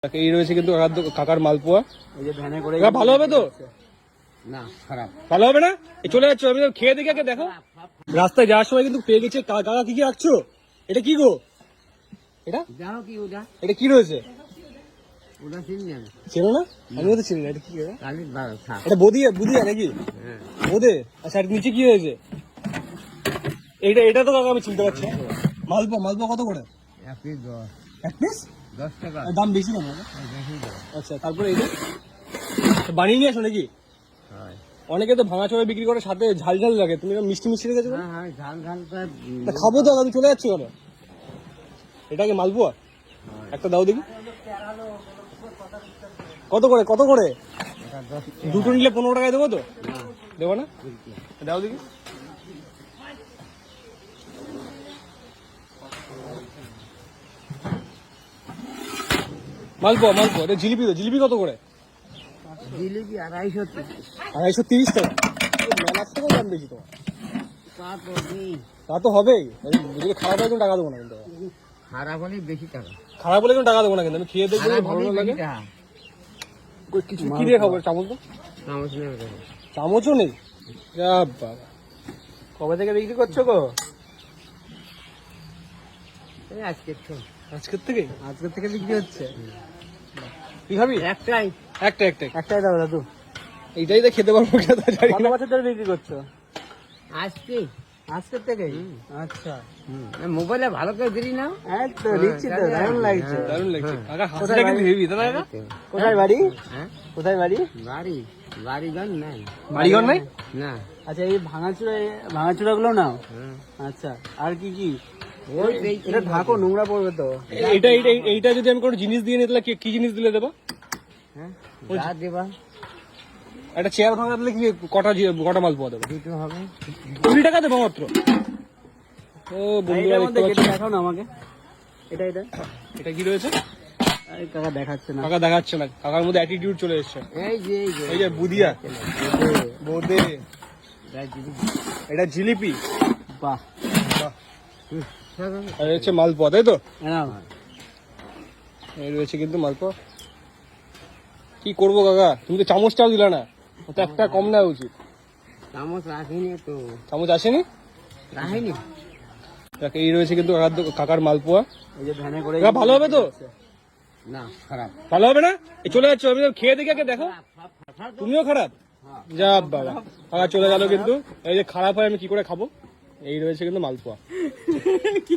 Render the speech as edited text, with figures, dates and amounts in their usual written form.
এই রয়েছে কিন্তু কাকার মালপোয়া। এই যে ভ্যানে করে ভালো হবে তো? না খারাপ, ভালো হবে না? চলে যাচ্ছ, আমি খেয়ে দেখে আগে দেখো। রাস্তায় যাওয়ার সময় কিন্তু পেয়ে গেছে। কাকা কি কি রাখছো? এটা কি গো? এটা জানো কি ওটা? এটা কি রয়েছে? ওটা চিনি না, চেনো না? আমিও তো চিনি না। এটা কি? এটা বুদিয়া নাকি? হ্যাঁ বোদে। আচ্ছা, আর নিচে কি হয়েছে? এটা তো কাকা আমি চিনতে পারছি। মালপোয়া কত করে? এক পিস এক পিস 10 টাকা। দাম বেশি কেন? আচ্ছা, তারপরে এটা বানিয়ে নিয়ে আসো নাকি? অনেকে তো ভাঙাচোরা বিক্রি করে, সাথে ঝাল লাগে। তুমি মিষ্টি রেখেছো? হ্যাঁ ঝাল খাবো তো, আমি চলে যাচ্ছি কেন? এটা কি মালপোয়া? একটা দাও দেখি। কত করে? দুটো নিলে 15 টাকায় দেবো তো? দেবো না? দাও দেখি। মালপোয়া জিলিপি কত করে? জিলিপি 230 টাকা। মেলার থেকেও দাম বেশি তোমার। তা তো হবেই। যদি খারাপ হয় টাকা দেবো না কিন্তু। খারাপ হলে বেশি টাকা, খারাপ হলে কিন্তু টাকা দেবো না কিন্তু। আমি খেয়ে দেখবো, ভালো লাগে। কিছু কি দিয়ে খাবো? চামচ তো? চামচও নেই। বাবা, কবে থেকে বিক্রি করছো গো? আজকের থেকে বিক্রি হচ্ছে। কি খাবি? একটাই দাও দাদু। এইটাই তো খেতে পারবো। কত বছর ধরে বিক্রি করছো? আজকের থেকে? আচ্ছা, মোবাইলে ভালো করে দিলি না? দিচ্ছি তো, দারুণ লাগছে। কাকা হাসিটা কিন্তু হেভি, তাই না? কোথায় বাড়ি? বাড়িঘর নাই। বাড়িঘর নাই? না। আচ্ছা, এই ভাঙাচুরা গুলো নাও। আচ্ছা, আর কি কি? এটা ঢাকো, নোংরা পড়বে তো। এইটা যদি আমি কোনো জিনিস দিয়ে নিই, তাহলে কি জিনিস দিলে দেবো? দেবা একটা চেয়ার ভাঙা দিলে কি কটা মাল পাওয়া দেবো? 2 হবে। 20 টাকা দেবো মাত্র। ও বন্ধুরা, দেখাও না আমাকে। এটা কি রয়েছে? কাকা দেখাচ্ছে না। কাকার মধ্যে অ্যাটিটিউড চলে এসছে। এই যে বুদিয়া, বোদে, এটা জিলিপি। বাহ, আর হচ্ছে মালপোয়া, তাই তো? এই রয়েছে কিন্তু মালপোয়া। কি করবো কাকা, তুমি তো চামচটাও দিলা না। তো একটা কম নেওয়া উচিত। চামচ রাখিনি তো। চামচ আসেনি? রাখিনি। এই রয়েছে কিন্তু কাকার মালপোয়া। এই যে ভ্যানে করে। ভালো হবে তো? না খারাপ। ভালো হবে না? চলে যাচ্ছ, আমি খেয়ে দেখে আগে দেখো। তুমিও খারাপ? যা বাবা, কাকা চলে গেল কিন্তু। এই যে খারাপ হয় আমি কি করে খাবো? এই রয়েছে কিন্তু মালপোয়া। কি